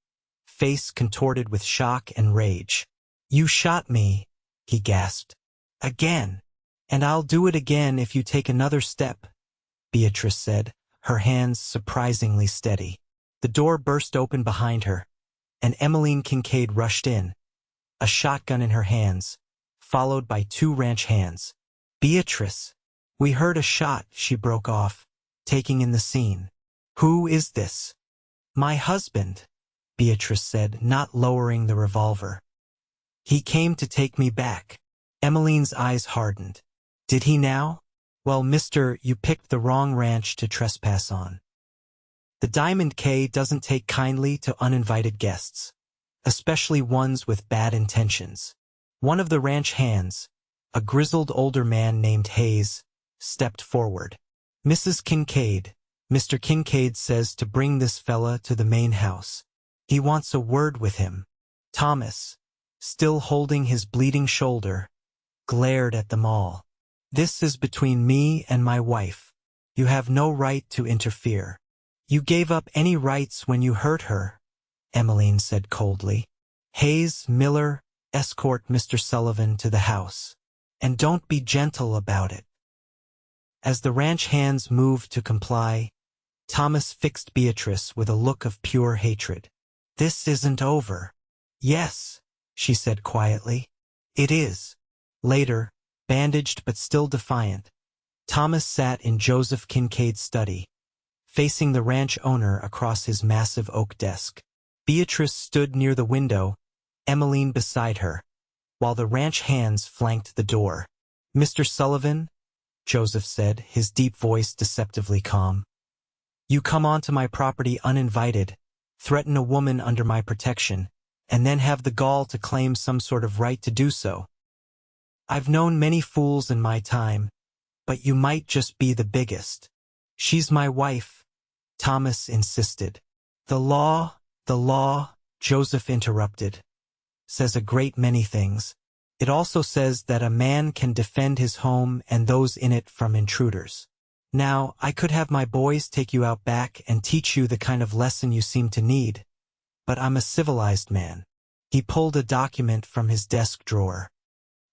face contorted with shock and rage. You shot me, he gasped. Again. And I'll do it again if you take another step, Beatrice said, her hands surprisingly steady. The door burst open behind her, and Emmeline Kincaid rushed in, a shotgun in her hands, followed by 2 ranch hands. Beatrice, we heard a shot, she broke off, taking in the scene. Who is this? My husband, Beatrice said, not lowering the revolver. He came to take me back. Emmeline's eyes hardened. Did he now? Well, mister, you picked the wrong ranch to trespass on. The Diamond K doesn't take kindly to uninvited guests, especially ones with bad intentions. One of the ranch hands, a grizzled older man named Hayes, stepped forward. Mrs. Kincaid, Mr. Kincaid says to bring this fella to the main house. He wants a word with him. Thomas, still holding his bleeding shoulder, glared at them all. This is between me and my wife. You have no right to interfere. You gave up any rights when you hurt her, Emmeline said coldly. Hayes, Miller, escort Mr. Sullivan to the house. And don't be gentle about it. As the ranch hands moved to comply, Thomas fixed Beatrice with a look of pure hatred. This isn't over. Yes, she said quietly. It is. Later, bandaged but still defiant, Thomas sat in Joseph Kincaid's study, facing the ranch owner across his massive oak desk. Beatrice stood near the window, Emmeline beside her, while the ranch hands flanked the door. Mr. Sullivan, Joseph said, his deep voice deceptively calm. You come onto my property uninvited, threaten a woman under my protection, and then have the gall to claim some sort of right to do so. I've known many fools in my time, but you might just be the biggest. She's my wife, Thomas insisted. The law, Joseph interrupted, says a great many things. It also says that a man can defend his home and those in it from intruders. Now, I could have my boys take you out back and teach you the kind of lesson you seem to need, but I'm a civilized man. He pulled a document from his desk drawer.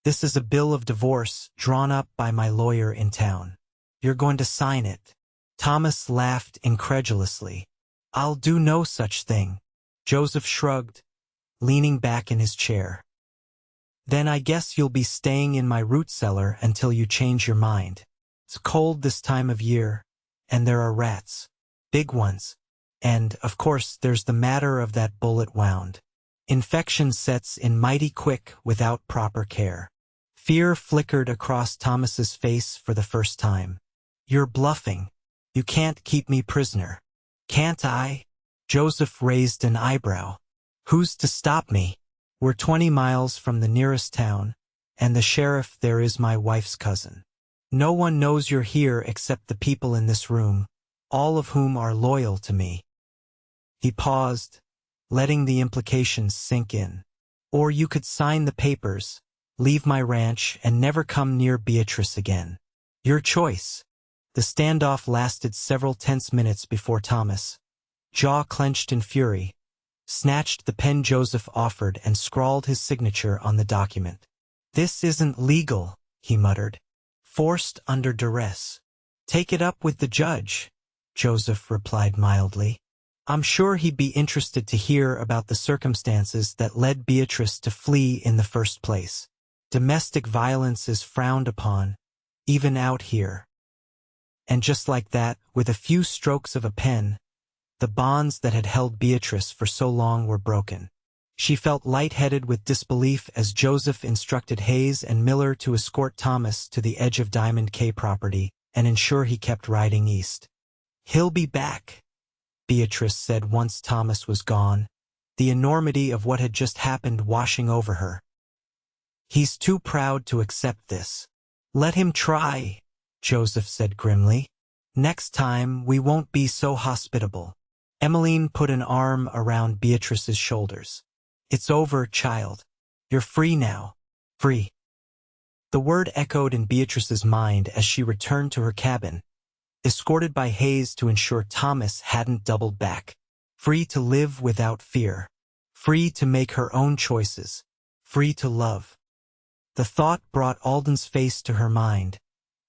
"This is a bill of divorce drawn up by my lawyer in town. You're going to sign it." Thomas laughed incredulously. "I'll do no such thing." Joseph shrugged, leaning back in his chair. "Then I guess you'll be staying in my root cellar until you change your mind. It's cold this time of year, and there are rats. Big ones. And, of course, there's the matter of that bullet wound. Infection sets in mighty quick without proper care." Fear flickered across Thomas's face for the first time. "You're bluffing. You can't keep me prisoner." "Can't I?" Joseph raised an eyebrow. "Who's to stop me? We're 20 miles from the nearest town, and the sheriff there is my wife's cousin. No one knows you're here except the people in this room, all of whom are loyal to me." He paused, letting the implications sink in. "Or you could sign the papers, leave my ranch, and never come near Beatrice again. Your choice." The standoff lasted several tense minutes before Thomas, jaw clenched in fury, snatched the pen Joseph offered and scrawled his signature on the document. "This isn't legal," he muttered. "Forced under duress." "Take it up with the judge," Joseph replied mildly. "I'm sure he'd be interested to hear about the circumstances that led Beatrice to flee in the first place. Domestic violence is frowned upon, even out here." And just like that, with a few strokes of a pen, the bonds that had held Beatrice for so long were broken. She felt lightheaded with disbelief as Joseph instructed Hayes and Miller to escort Thomas to the edge of Diamond K property and ensure he kept riding east. "He'll be back," Beatrice said once Thomas was gone, the enormity of what had just happened washing over her. "He's too proud to accept this." "Let him try," Joseph said grimly. "Next time we won't be so hospitable." Emmeline put an arm around Beatrice's shoulders. "It's over, child. You're free now. Free." The word echoed in Beatrice's mind as she returned to her cabin, escorted by Hayes to ensure Thomas hadn't doubled back. Free to live without fear. Free to make her own choices. Free to love. The thought brought Alden's face to her mind,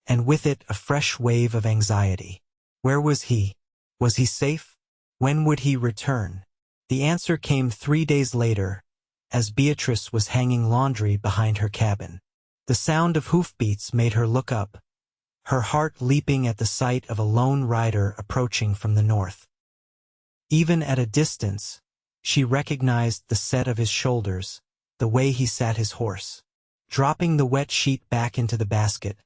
and with it a fresh wave of anxiety. Where was he? Was he safe? When would he return? The answer came 3 days later, as Beatrice was hanging laundry behind her cabin. The sound of hoofbeats made her look up, her heart leaping at the sight of a lone rider approaching from the north. Even at a distance, she recognized the set of his shoulders, the way he sat his horse. Dropping the wet sheet back into the basket,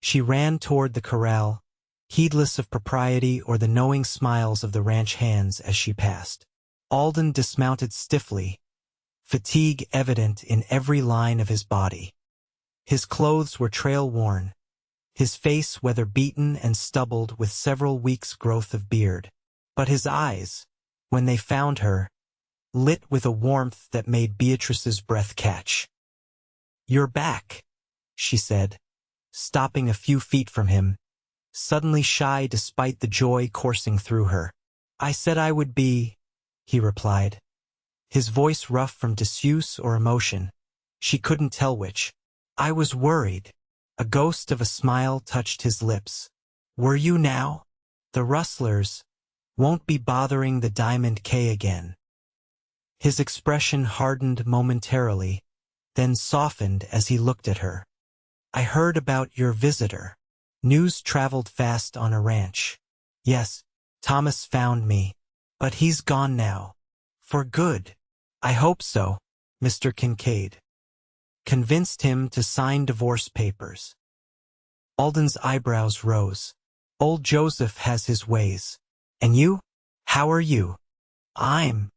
she ran toward the corral, heedless of propriety or the knowing smiles of the ranch hands as she passed. Alden dismounted stiffly, fatigue evident in every line of his body. His clothes were trail-worn, his face weather-beaten and stubbled with several weeks' growth of beard. But his eyes, when they found her, lit with a warmth that made Beatrice's breath catch. "You're back," she said, stopping a few feet from him, suddenly shy despite the joy coursing through her. "I said I would be," he replied, his voice rough from disuse or emotion. She couldn't tell which. "I was worried." A ghost of a smile touched his lips. "Were you now? The rustlers won't be bothering the Diamond K again." His expression hardened momentarily, then softened as he looked at her. "I heard about your visitor. News traveled fast on a ranch. Yes, Thomas found me, but he's gone now. For good." "I hope so," Mr. Kincaid convinced him to sign divorce papers. Alden's eyebrows rose. "Old Joseph has his ways. And you? How are you?" "I'm..."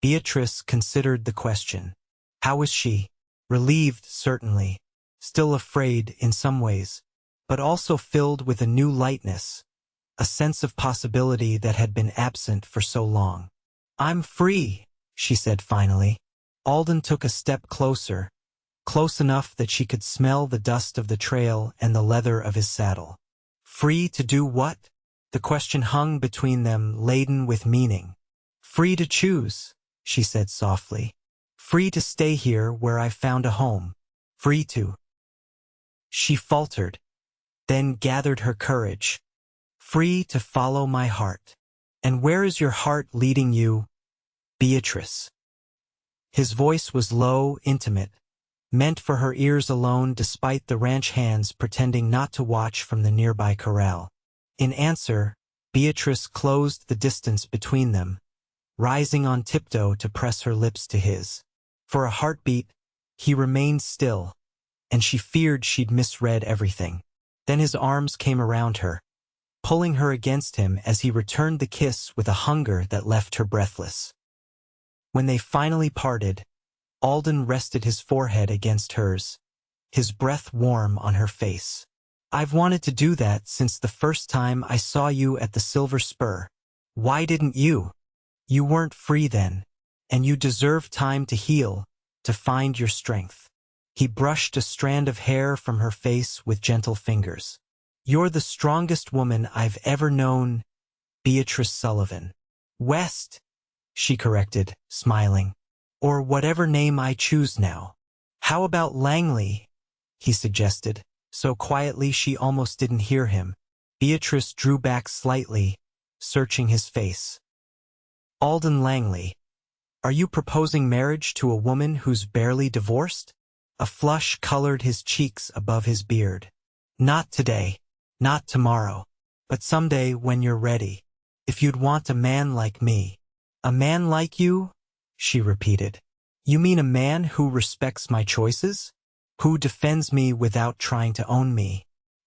Beatrice considered the question. How was she? Relieved, certainly. Still afraid in some ways, but also filled with a new lightness, a sense of possibility that had been absent for so long. "I'm free," she said finally. Alden took a step closer, close enough that she could smell the dust of the trail and the leather of his saddle. "Free to do what?" The question hung between them, laden with meaning. "Free to choose," she said softly. Free to stay here where I've found a home. Free to. She faltered, then gathered her courage. Free to follow my heart. And where is your heart leading you, Beatrice? His voice was low, intimate, meant for her ears alone despite the ranch hands pretending not to watch from the nearby corral. In answer, Beatrice closed the distance between them, rising on tiptoe to press her lips to his. For a heartbeat, he remained still, and she feared she'd misread everything. Then his arms came around her, pulling her against him as he returned the kiss with a hunger that left her breathless. When they finally parted, Alden rested his forehead against hers, his breath warm on her face. I've wanted to do that since the first time I saw you at the Silver Spur. Why didn't you? You weren't free then, and you deserve time to heal, to find your strength. He brushed a strand of hair from her face with gentle fingers. You're the strongest woman I've ever known, Beatrice Sullivan. West, she corrected, smiling. Or whatever name I choose now. How about Langley? He suggested, so quietly she almost didn't hear him. Beatrice drew back slightly, searching his face. Alden Langley, are you proposing marriage to a woman who's barely divorced? A flush colored his cheeks above his beard. Not today, not tomorrow, but someday when you're ready. If you'd want a man like me. A man like you? She repeated. You mean a man who respects my choices? Who defends me without trying to own me?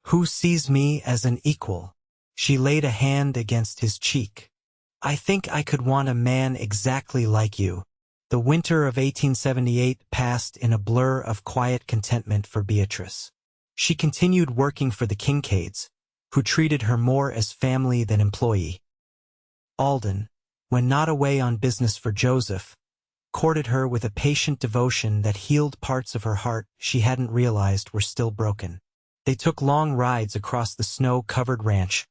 Who sees me as an equal? She laid a hand against his cheek. I think I could want a man exactly like you. The winter of 1878 passed in a blur of quiet contentment for Beatrice. She continued working for the Kincaids, who treated her more as family than employee. Alden, when not away on business for Joseph, courted her with a patient devotion that healed parts of her heart she hadn't realized were still broken. They took long rides across the snow-covered ranch,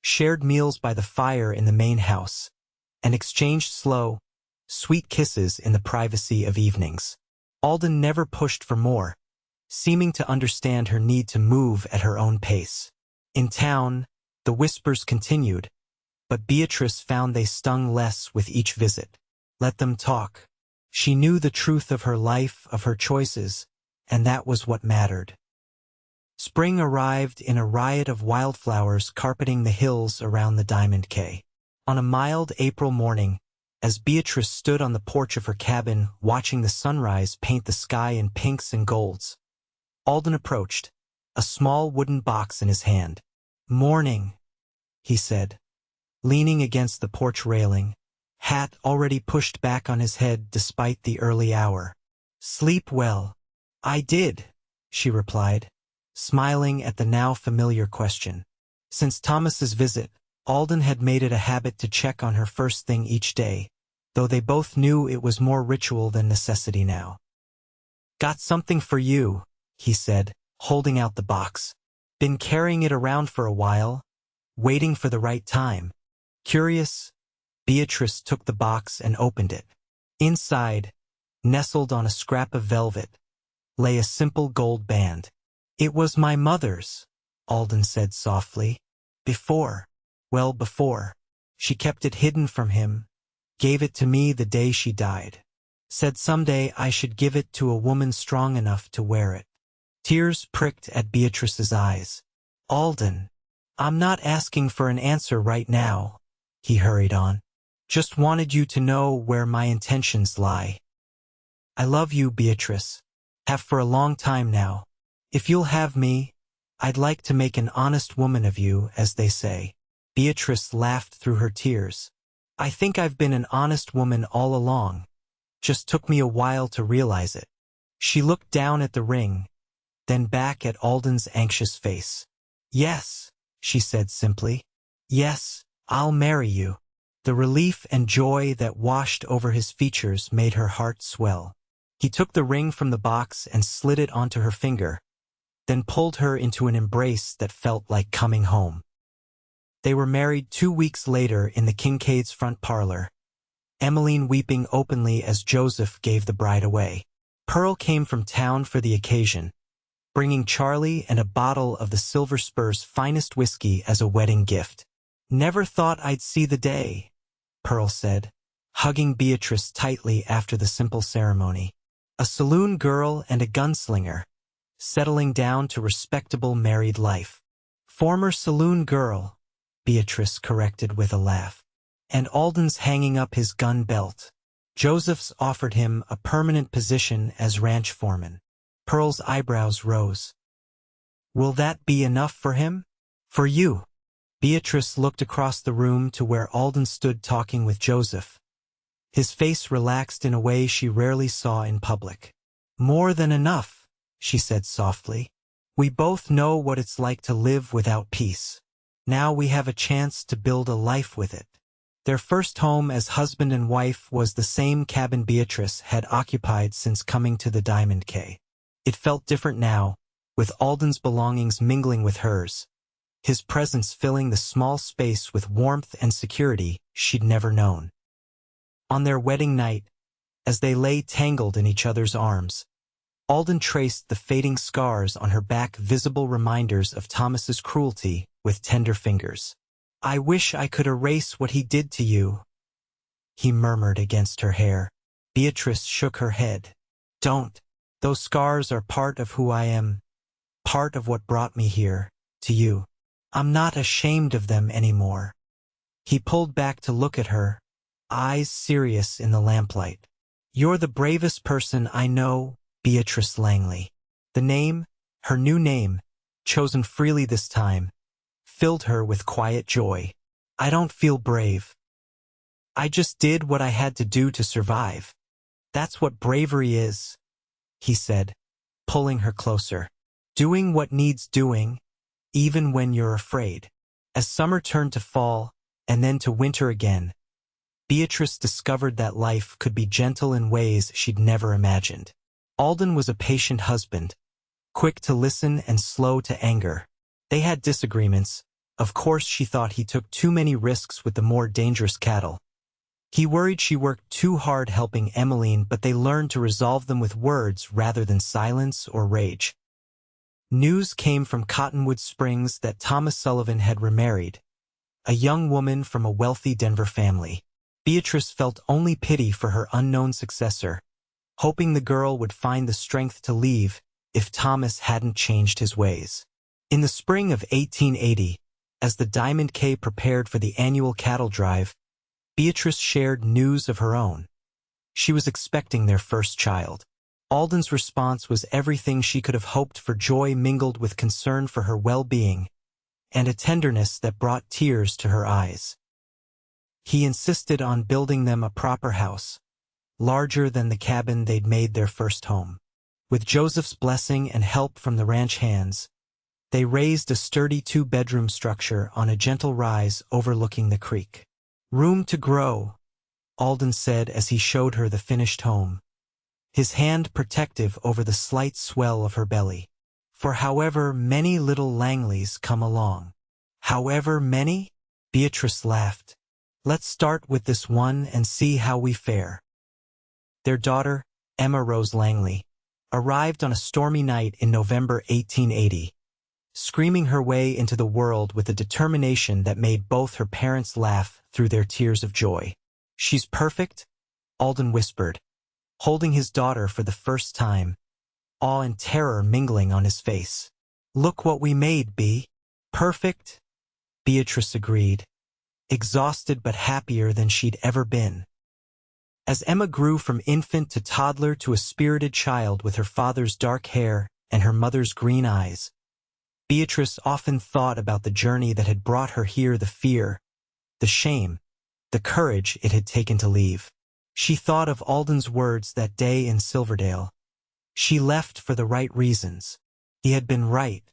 shared meals by the fire in the main house, and exchanged slow, sweet kisses in the privacy of evenings. Alden never pushed for more, seeming to understand her need to move at her own pace. In town, the whispers continued, but Beatrice found they stung less with each visit. Let them talk. She knew the truth of her life, of her choices, and that was what mattered. Spring arrived in a riot of wildflowers carpeting the hills around the Diamond Cay. On a mild April morning, as Beatrice stood on the porch of her cabin watching the sunrise paint the sky in pinks and golds, Alden approached, a small wooden box in his hand. Morning, he said, leaning against the porch railing, hat already pushed back on his head despite the early hour. Sleep well. I did, she replied, smiling at the now familiar question. Since Thomas's visit, Alden had made it a habit to check on her first thing each day, though they both knew it was more ritual than necessity now. Got something for you, he said, holding out the box. Been carrying it around for a while, waiting for the right time. Curious, Beatrice took the box and opened it. Inside, nestled on a scrap of velvet, lay a simple gold band. It was my mother's, Alden said softly. Before. Well, before. She kept it hidden from him, gave it to me the day she died. Said someday I should give it to a woman strong enough to wear it. Tears pricked at Beatrice's eyes. Alden, I'm not asking for an answer right now, he hurried on. Just wanted you to know where my intentions lie. I love you, Beatrice. Have for a long time now. If you'll have me, I'd like to make an honest woman of you, as they say. Beatrice laughed through her tears. I think I've been an honest woman all along. Just took me a while to realize it. She looked down at the ring, then back at Alden's anxious face. Yes, she said simply. Yes, I'll marry you. The relief and joy that washed over his features made her heart swell. He took the ring from the box and slid it onto her finger, then pulled her into an embrace that felt like coming home. They were married 2 weeks later in the Kincaids' front parlor, Emmeline weeping openly as Joseph gave the bride away. Pearl came from town for the occasion, bringing Charlie and a bottle of the Silver Spur's finest whiskey as a wedding gift. "Never thought I'd see the day," Pearl said, hugging Beatrice tightly after the simple ceremony. A saloon girl and a gunslinger, settling down to respectable married life. "Former saloon girl," Beatrice corrected with a laugh. "And Alden's hanging up his gun belt. Joseph's offered him a permanent position as ranch foreman." Pearl's eyebrows rose. "Will that be enough for him? For you?" Beatrice looked across the room to where Alden stood talking with Joseph. His face relaxed in a way she rarely saw in public. "More than enough," she said softly. "We both know what it's like to live without peace. Now we have a chance to build a life with it." Their first home as husband and wife was the same cabin Beatrice had occupied since coming to the Diamond K. It felt different now, with Alden's belongings mingling with hers, his presence filling the small space with warmth and security she'd never known. On their wedding night, as they lay tangled in each other's arms, Alden traced the fading scars on her back, visible reminders of Thomas's cruelty, with tender fingers. "I wish I could erase what he did to you," he murmured against her hair. Beatrice shook her head. "Don't. Those scars are part of who I am, part of what brought me here, to you. I'm not ashamed of them anymore." He pulled back to look at her, eyes serious in the lamplight. "You're the bravest person I know, Beatrice Langley." The name, her new name, chosen freely this time, filled her with quiet joy. "I don't feel brave. I just did what I had to do to survive. That's what bravery is," he said, pulling her closer. "Doing what needs doing, even when you're afraid." As summer turned to fall, and then to winter again, Beatrice discovered that life could be gentle in ways she'd never imagined. Alden was a patient husband, quick to listen and slow to anger. They had disagreements. Of course, she thought he took too many risks with the more dangerous cattle. He worried she worked too hard helping Emmeline, but they learned to resolve them with words rather than silence or rage. News came from Cottonwood Springs that Thomas Sullivan had remarried, a young woman from a wealthy Denver family. Beatrice felt only pity for her unknown successor, hoping the girl would find the strength to leave if Thomas hadn't changed his ways. In the spring of 1880, as the Diamond K prepared for the annual cattle drive, Beatrice shared news of her own. She was expecting their first child. Alden's response was everything she could have hoped for, joy mingled with concern for her well-being, and a tenderness that brought tears to her eyes. He insisted on building them a proper house, larger than the cabin they'd made their first home. With Joseph's blessing and help from the ranch hands, they raised a sturdy 2-bedroom structure on a gentle rise overlooking the creek. "Room to grow," Alden said as he showed her the finished home, his hand protective over the slight swell of her belly. "For however many little Langleys come along." "However many?" Beatrice laughed. "Let's start with this one and see how we fare." Their daughter, Emma Rose Langley, arrived on a stormy night in November 1880, screaming her way into the world with a determination that made both her parents laugh through their tears of joy. "She's perfect," Alden whispered, holding his daughter for the first time, awe and terror mingling on his face. "Look what we made, Bea." "Perfect," Beatrice agreed, exhausted but happier than she'd ever been. As Emma grew from infant to toddler to a spirited child with her father's dark hair and her mother's green eyes, Beatrice often thought about the journey that had brought her here, the fear, the shame, the courage it had taken to leave. She thought of Alden's words that day in Silverdale. She left for the right reasons. He had been right.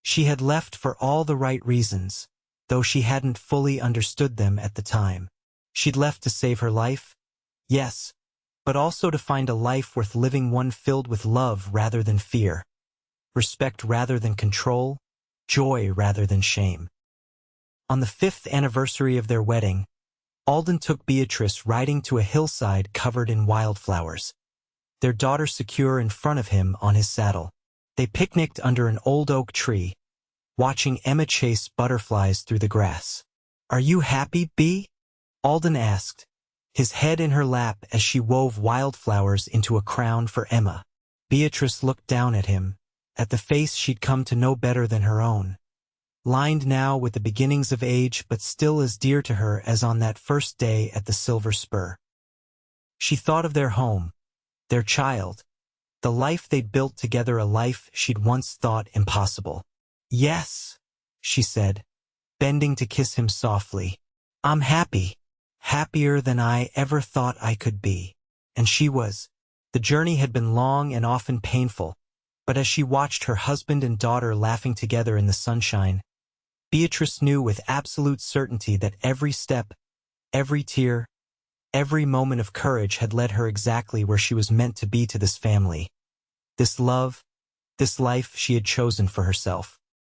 She had left for all the right reasons, though she hadn't fully understood them at the time. She'd left to save her life, yes, but also to find a life worth living, one filled with love rather than fear, respect rather than control, joy rather than shame. On the 5th anniversary of their wedding, Alden took Beatrice riding to a hillside covered in wildflowers, their daughter secure in front of him on his saddle. They picnicked under an old oak tree, watching Emma chase butterflies through the grass. "Are you happy, Bea?" Alden asked, his head in her lap as she wove wildflowers into a crown for Emma. Beatrice looked down at him, at the face she'd come to know better than her own, lined now with the beginnings of age but still as dear to her as on that first day at the Silver Spur. She thought of their home, their child, the life they'd built together, a life she'd once thought impossible. "Yes," she said, bending to kiss him softly. "I'm happy. Happier than I ever thought I could be." And she was. The journey had been long and often painful, but as she watched her husband and daughter laughing together in the sunshine, Beatrice knew with absolute certainty that every step, every tear, every moment of courage had led her exactly where she was meant to be, to this family, this love, this life she had chosen for herself.